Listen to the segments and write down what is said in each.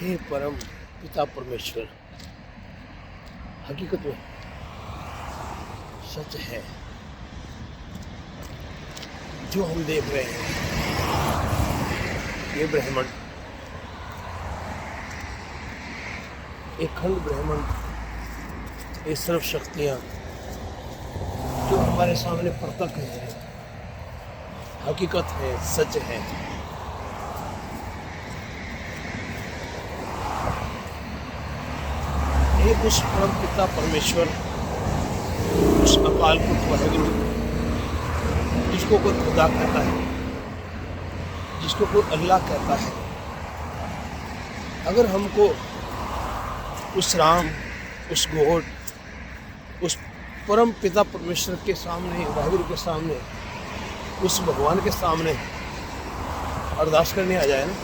हे परम पिता परमेश्वर, हकीकत में सच है जो हम देख रहे हैं। ये ब्रह्मांड, एक खंड ब्रह्मांड, ये सर्व शक्तियाँ जो हमारे सामने प्रकट है, हकीकत है, सच है। ये उस परम पिता परमेश्वर, उस अकाल पुरख वाहिगुरु, जिसको कोई खुदा कहता है, जिसको कोई अल्लाह कहता है, अगर हमको उस राम, उस गॉड, उस परम पिता परमेश्वर के सामने, वाहिगुरु के सामने, उस भगवान के सामने अरदास करने आ जाए ना,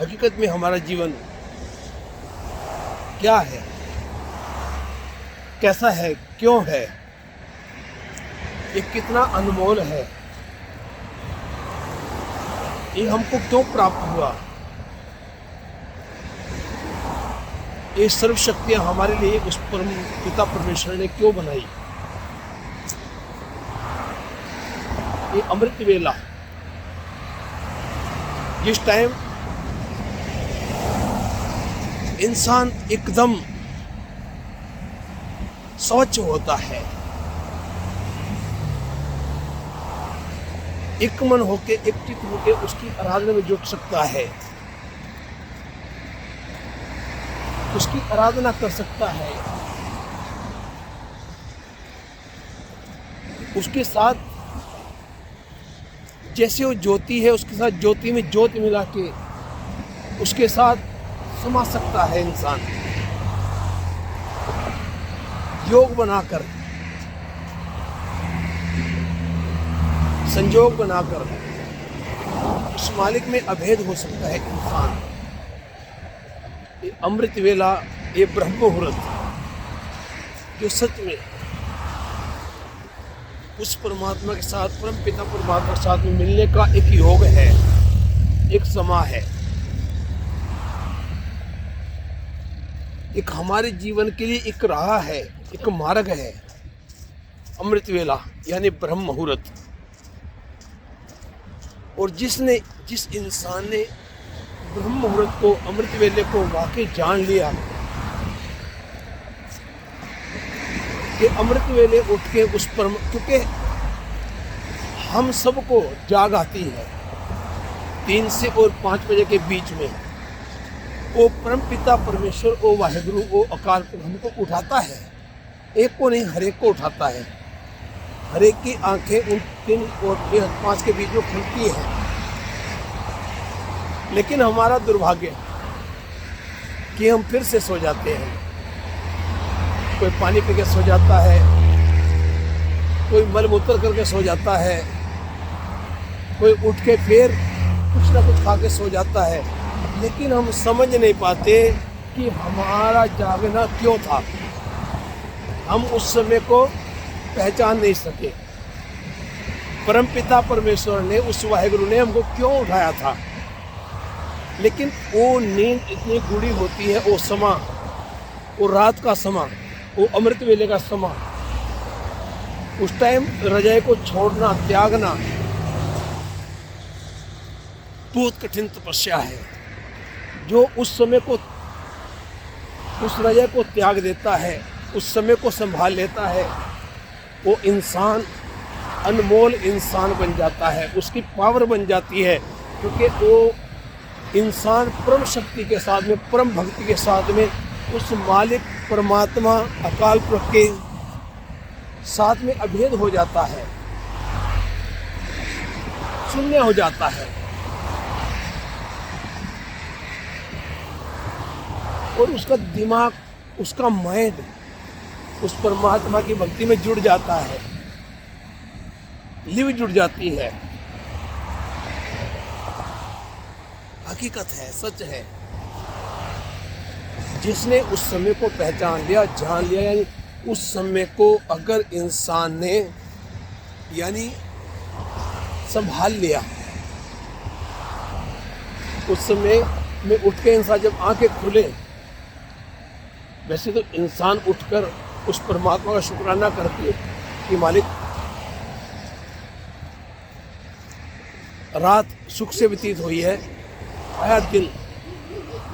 हकीकत में हमारा जीवन क्या है, कैसा है, क्यों है, ये कितना अनमोल है, ये हमको क्यों प्राप्त हुआ, ये सर्व शक्तियां हमारे लिए उस परम पिता परमेश्वर ने क्यों बनाई। ये अमृत वेला, जिस टाइम इंसान एकदम स्वच्छ होता है, एक मन होके, एक चित्त होके उसकी आराधना में जुट सकता है, उसकी आराधना कर सकता है, उसके साथ जैसे वो ज्योति है, उसके साथ ज्योति में ज्योति मिला के उसके साथ समा सकता है इंसान, योग बनाकर, संयोग बनाकर उस मालिक में अभेद हो सकता है इंसान। ये अमृत वेला, ये ब्रह्म मुहूर्त, जो सच में उस परमात्मा के साथ, परम पिता परमात्मा के साथ में मिलने का एक योग है, एक समय है, एक हमारे जीवन के लिए एक राह है, एक मार्ग है। अमृत वेला यानी ब्रह्म मुहूर्त। और जिस इंसान ने ब्रह्म मुहूर्त को, अमृत वेले को वाकई जान लिया कि अमृत वेले उठ के उस परम, क्योंकि हम सबको जाग आती है 3 से और 5 बजे के बीच में, वो परम पिता परमेश्वर, वो वाहिगुरु, वो अकाल पुरख हमको उठाता है, एक को नहीं हर एक को उठाता है। हर एक की आंखें उन 3 और 5 के बीच में खुलती है, लेकिन हमारा दुर्भाग्य कि हम फिर से सो जाते हैं। कोई पानी पी के सो जाता है, कोई मल मूत्र करके सो जाता है, कोई उठ के फिर कुछ ना कुछ खा के सो जाता है, लेकिन हम समझ नहीं पाते कि हमारा जागना क्यों था। हम उस समय को पहचान नहीं सके। परम पिता परमेश्वर ने, उस वाहिगुरु ने हमको क्यों उठाया था, लेकिन वो नींद इतनी गूढ़ी होती है, वो समा, वो रात का समा, वो अमृत वेले का समा, उस टाइम रजाई को छोड़ना, त्यागना बहुत कठिन तपस्या है। जो उस समय को, उस रजाई को त्याग देता है, उस समय को संभाल लेता है, वो इंसान अनमोल इंसान बन जाता है, उसकी पावर बन जाती है, क्योंकि वो इंसान परम शक्ति के साथ में, परम भक्ति के साथ में उस मालिक परमात्मा अकाल पुरख के साथ में अभेद हो जाता है, शून्य हो जाता है, और उसका दिमाग, उसका माइंड उस परमात्मा की भक्ति में जुड़ जाता है, लिव जुड़ जाती है। हकीकत है, सच है। जिसने उस समय को पहचान लिया, जान लिया, यानी उस समय को अगर इंसान ने यानी संभाल लिया, उस समय में उठ के इंसान जब आंखें खुले, वैसे तो इंसान उठकर उस परमात्मा का शुक्राना करते कि मालिक रात सुख से व्यतीत हुई है, आया दिन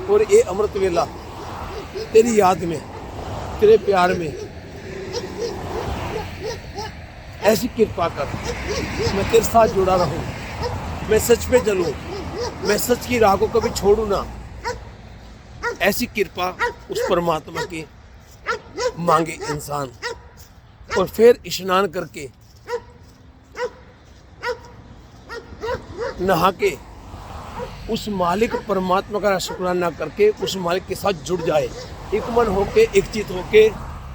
और ये अमृत वेला तेरी याद में, तेरे प्यार में, ऐसी कृपा कर मैं तेरे साथ जुड़ा रहूं, मैं सच पे चलूं, मैं सच की राह को कभी छोड़ू ना। ऐसी कृपा उस परमात्मा की मांगे इंसान, और फिर स्नान करके नहा के उस मालिक परमात्मा का शुक्राना करके उस मालिक के साथ जुड़ जाए, एक मन होके, एक चित होके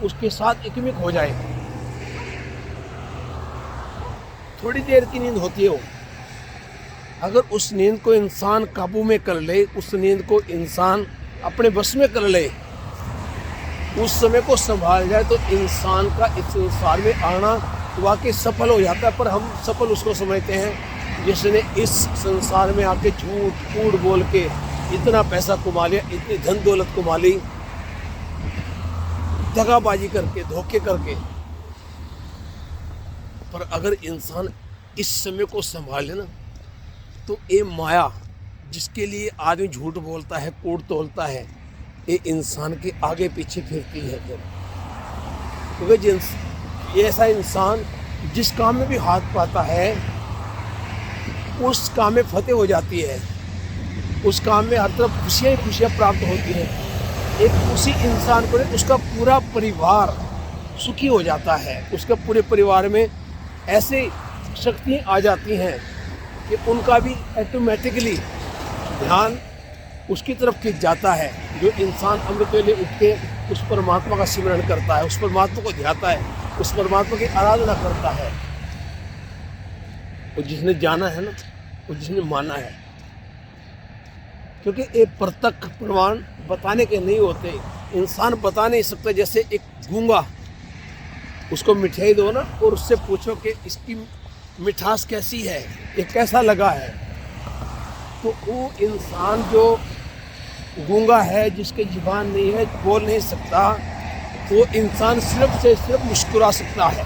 उसके साथ एकमिक हो जाए। थोड़ी देर की नींद होती है वो, अगर उस नींद को इंसान काबू में कर ले, उस नींद को इंसान अपने बस में कर ले, उस समय को संभाल जाए, तो इंसान का इस संसार में आना वाकई सफल हो जाता है। पर हम सफल उसको समझते हैं जिसने इस संसार में आके झूठ कूड़ बोल के इतना पैसा कमा लिया, इतनी धन दौलत कमा ली, दगाबाजी करके, धोखे करके। पर अगर इंसान इस समय को संभाले ना, तो ये माया जिसके लिए आदमी झूठ बोलता है, कूड़ तोलता है, ये इंसान के आगे पीछे फिरती है। क्योंकि ये ऐसा इंसान जिस काम में भी हाथ पाता है उस काम में फतेह हो जाती है, उस काम में हर तरफ खुशियाँ ही खुशियाँ प्राप्त होती हैं। एक उसी इंसान को उसका पूरा परिवार सुखी हो जाता है, उसके पूरे परिवार में ऐसे शक्तियाँ आ जाती हैं कि उनका भी ऑटोमेटिकली ध्यान उसकी तरफ खिंच जाता है। जो इंसान अमृत वेले उठ के उस परमात्मा का सिमरण करता है, उस परमात्मा को ध्याता है, उस परमात्मा की आराधना करता है, वो जिसने जाना है ना, वो जिसने माना है। क्योंकि ये प्रत्यक्ष प्रमाण बताने के नहीं होते, इंसान बता नहीं सकता। जैसे एक गूंगा, उसको मिठाई दो ना और उससे पूछो कि इसकी मिठास कैसी है, ये कैसा लगा है, तो वो इंसान जो गूंगा है, जिसके जुबान नहीं है, बोल नहीं सकता, वो इंसान सिर्फ से सिर्फ मुस्कुरा सकता है,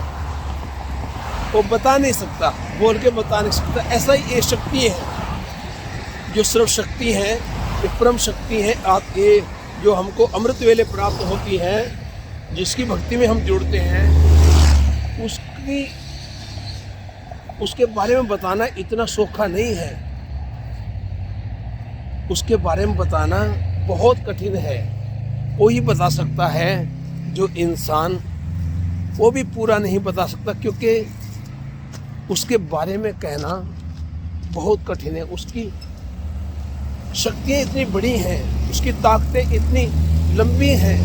वो बता नहीं सकता, बोल के बता नहीं सकता। ऐसा ही ये शक्ति है, जो सर्व शक्ति है, ये परम शक्ति है। ये जो हमको अमृत वेले प्राप्त होती है, जिसकी भक्ति में हम जुड़ते हैं, उसके बारे में बताना इतना सौखा नहीं है। उसके बारे में बताना बहुत कठिन है। वो ही बता सकता है जो इंसान वो भी पूरा नहीं बता सकता, क्योंकि उसके बारे में कहना बहुत कठिन है। उसकी शक्तियाँ इतनी बड़ी हैं, उसकी ताकतें इतनी लंबी हैं,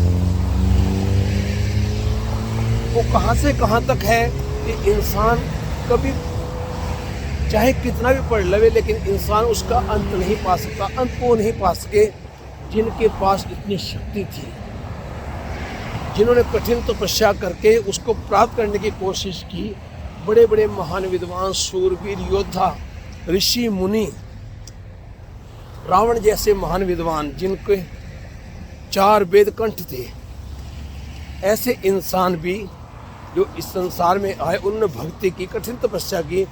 वो कहाँ से कहाँ तक है कि इंसान कभी चाहे कितना भी पढ़ लवे, लेकिन इंसान उसका अंत नहीं पा सकता। अंत को नहीं पा सके जिनके पास इतनी शक्ति थी, जिन्होंने कठिन तपस्या करके उसको प्राप्त करने की कोशिश की। बड़े बड़े महान विद्वान, शूरवीर, योद्धा, ऋषि मुनि, रावण जैसे महान विद्वान जिनके 4 वेद कंठ थे, ऐसे इंसान भी जो इस संसार में आए, उन्होंने भक्ति की, कठिन तपस्या की,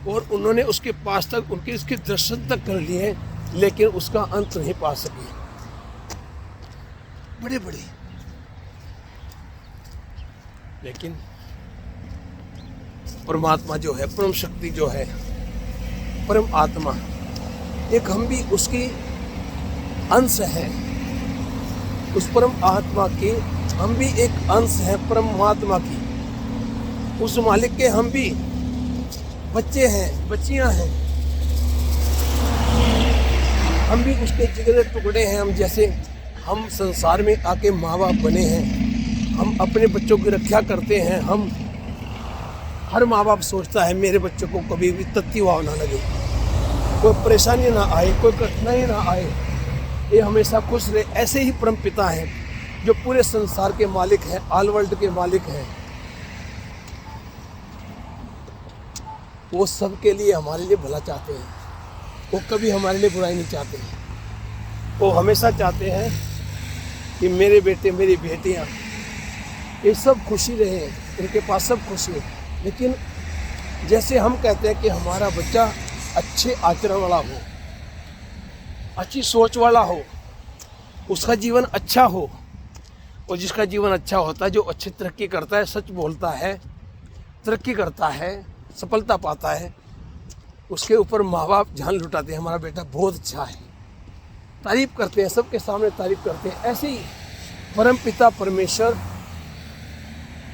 और उन्होंने उसके पास तक, उसके दर्शन तक कर लिए, लेकिन उसका अंत नहीं पा सके। बड़े बड़े, लेकिन परमात्मा जो है, परम शक्ति जो है, परम आत्मा, एक हम भी उसकी अंश हैं। उस परम आत्मा के हम भी एक अंश हैं, परमात्मा की। उस मालिक के हम भी बच्चे हैं, बच्चियां हैं। हम भी उसके जिगरे टुकड़े हैं। हम जैसे हम संसार में आके माँ बाप बने हैं, हम अपने बच्चों की रक्षा करते हैं। हम हर माँ बाप सोचता है मेरे बच्चों को कभी भी तत्ती वाव ना लगे, कोई परेशानी ना आए, कोई कठिनाई ना आए, ये हमेशा खुश रहे। ऐसे ही परम पिता हैं जो पूरे संसार के मालिक हैं, ऑल वर्ल्ड के मालिक हैं। वो सबके लिए, हमारे लिए भला चाहते हैं, वो कभी हमारे लिए बुराई नहीं चाहते हैं। वो हमेशा चाहते हैं कि मेरे बेटे मेरी बेटियां ये सब खुशी रहे, इनके पास सब खुशी है। लेकिन जैसे हम कहते हैं कि हमारा बच्चा अच्छे आचरण वाला हो, अच्छी सोच वाला हो, उसका जीवन अच्छा हो, और जिसका जीवन अच्छा होता है, जो अच्छी तरक्की करता है, सच बोलता है, तरक्की करता है, सफलता पाता है, उसके ऊपर माँ बाप जान लुटाते हैं, हमारा बेटा बहुत अच्छा है, तारीफ करते हैं, सबके सामने तारीफ करते हैं। ऐसे ही परम पिता परमेश्वर,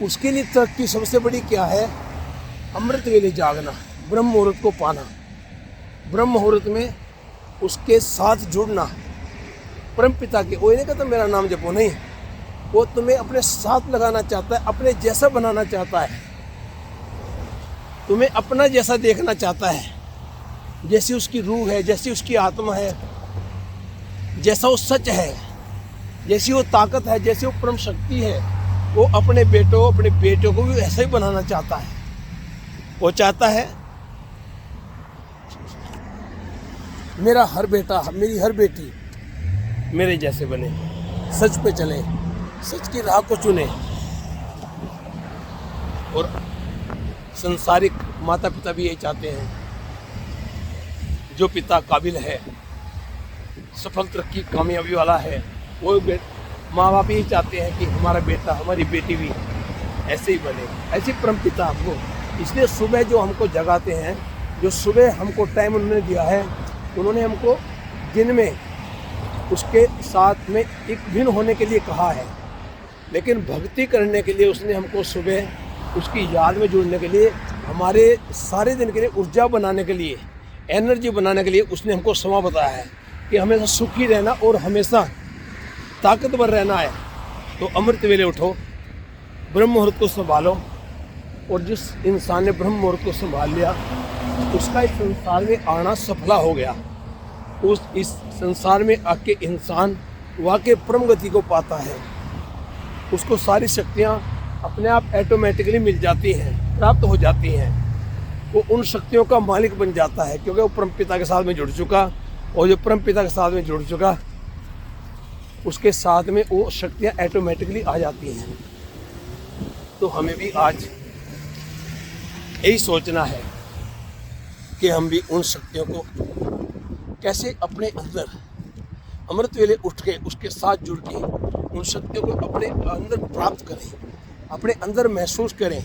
उसके लिए तरक्की सबसे बड़ी क्या है? अमृत वेले जागना, ब्रह्म मुहूर्त को पाना, ब्रह्म मुहूर्त में उसके साथ जुड़ना। परम पिता के, वो नहीं कहता मेरा नाम जपो, नहीं, वो तुम्हें अपने साथ लगाना चाहता है, अपने जैसा बनाना चाहता है, तुम्हें अपना जैसा देखना चाहता है, जैसी उसकी रूह है, जैसी उसकी आत्मा है, जैसा वो सच है, जैसी वो ताकत है, जैसी वो परम शक्ति है, वो अपने बेटों को भी ऐसा ही बनाना चाहता है। वो चाहता है मेरा हर बेटा, मेरी हर बेटी मेरे जैसे बने, सच पे चले, सच की राह को चुने। और संसारिक माता पिता भी यही चाहते हैं। जो पिता काबिल है, सफल तरक्की कामयाबी वाला है, वो माँ बाप यही चाहते हैं कि हमारा बेटा हमारी बेटी भी ऐसे ही बने, ऐसे परम पिता हमको। इसलिए सुबह जो हमको जगाते हैं, जो सुबह हमको टाइम उन्होंने दिया है, उन्होंने हमको दिन में उसके साथ में एक भिन्न होने के लिए कहा है, लेकिन भक्ति करने के लिए उसने हमको सुबह उसकी याद में जुड़ने के लिए, हमारे सारे दिन के लिए ऊर्जा बनाने के लिए, एनर्जी बनाने के लिए उसने हमको समय बताया है कि हमेशा सुखी रहना और हमेशा ताकतवर रहना है। तो अमृत वेले उठो, ब्रह्म मुहूर्त को संभालो, और जिस इंसान ने ब्रह्म मुहूर्त को संभाल लिया, उसका इस संसार में आना सफला हो गया। इस संसार में आके इंसान वाकई परम गति को पाता है, उसको सारी शक्तियाँ अपने आप ऑटोमेटिकली मिल जाती हैं, प्राप्त हो जाती हैं। वो उन शक्तियों का मालिक बन जाता है, क्योंकि वो परम पिता के साथ में जुड़ चुका, और जो परम पिता के साथ में जुड़ चुका, उसके साथ में वो शक्तियाँ ऑटोमेटिकली आ जाती हैं। तो हमें भी आज यही सोचना है कि हम भी उन शक्तियों को कैसे अपने अंदर अमृत वेले उठ के उसके साथ जुड़ के उन शक्तियों को अपने अंदर प्राप्त करें, अपने अंदर महसूस करें।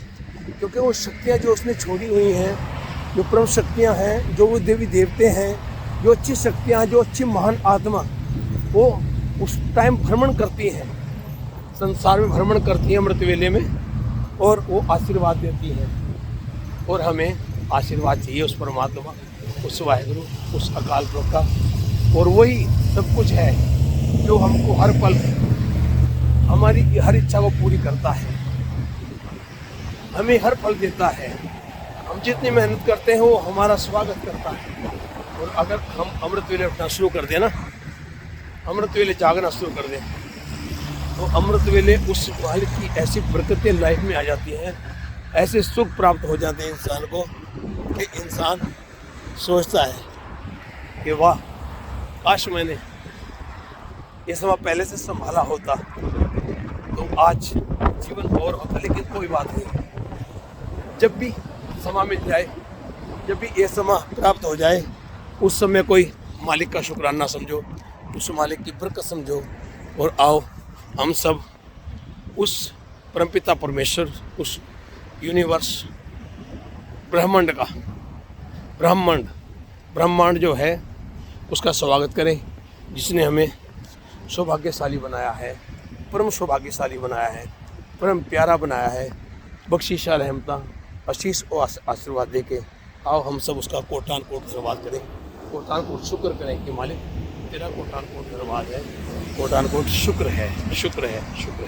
क्योंकि वो शक्तियाँ जो उसने छोड़ी हुई हैं, जो परम शक्तियाँ हैं, जो वो देवी देवते हैं, जो अच्छी शक्तियाँ हैं, जो अच्छी महान आत्मा, वो उस टाइम भ्रमण करती हैं, संसार में भ्रमण करती हैं अमृत वेले में, और वो आशीर्वाद देती हैं। और हमें आशीर्वाद चाहिए उस परमात्मा, उस वाहिगुरु, उस अकाल पुरख का। और वही सब कुछ है जो हमको हर पल हमारी हर इच्छा को पूरी करता है, हमें हर फल देता है। हम जितनी मेहनत करते हैं वो हमारा स्वागत करता है। और अगर हम अमृत वेले उठना शुरू कर दें ना, अमृत वेले जागना शुरू कर दें, तो अमृत वेले उस मालिक की ऐसी बरकतें लाइफ में आ जाती हैं, ऐसे सुख प्राप्त हो जाते हैं इंसान को कि इंसान सोचता है कि वाह, काश मैंने ये समय पहले से संभाला होता तो आज जीवन और होता। लेकिन कोई बात नहीं, जब भी समय मिल जाए, जब भी ये समय प्राप्त हो जाए, उस समय कोई मालिक का शुक्राना समझो, उस मालिक की बरकत समझो, और आओ हम सब उस परमपिता परमेश्वर, उस यूनिवर्स, ब्रह्मांड का ब्रह्मांड जो है उसका स्वागत करें, जिसने हमें सौभाग्यशाली बनाया है, परम सौभाग्यशाली बनाया है, परम प्यारा बनाया है, बख्शीशा रहमता आशीष और आशीर्वाद दे के आओ हम सब उसका कोटान कोट धन्यवाद करें, कोटान कोट शुक्र करें कि मालिक तेरा कोटान कोट धन्यवाद है, कोटान कोट शुक्र है, शुक्र है, शुक्र है।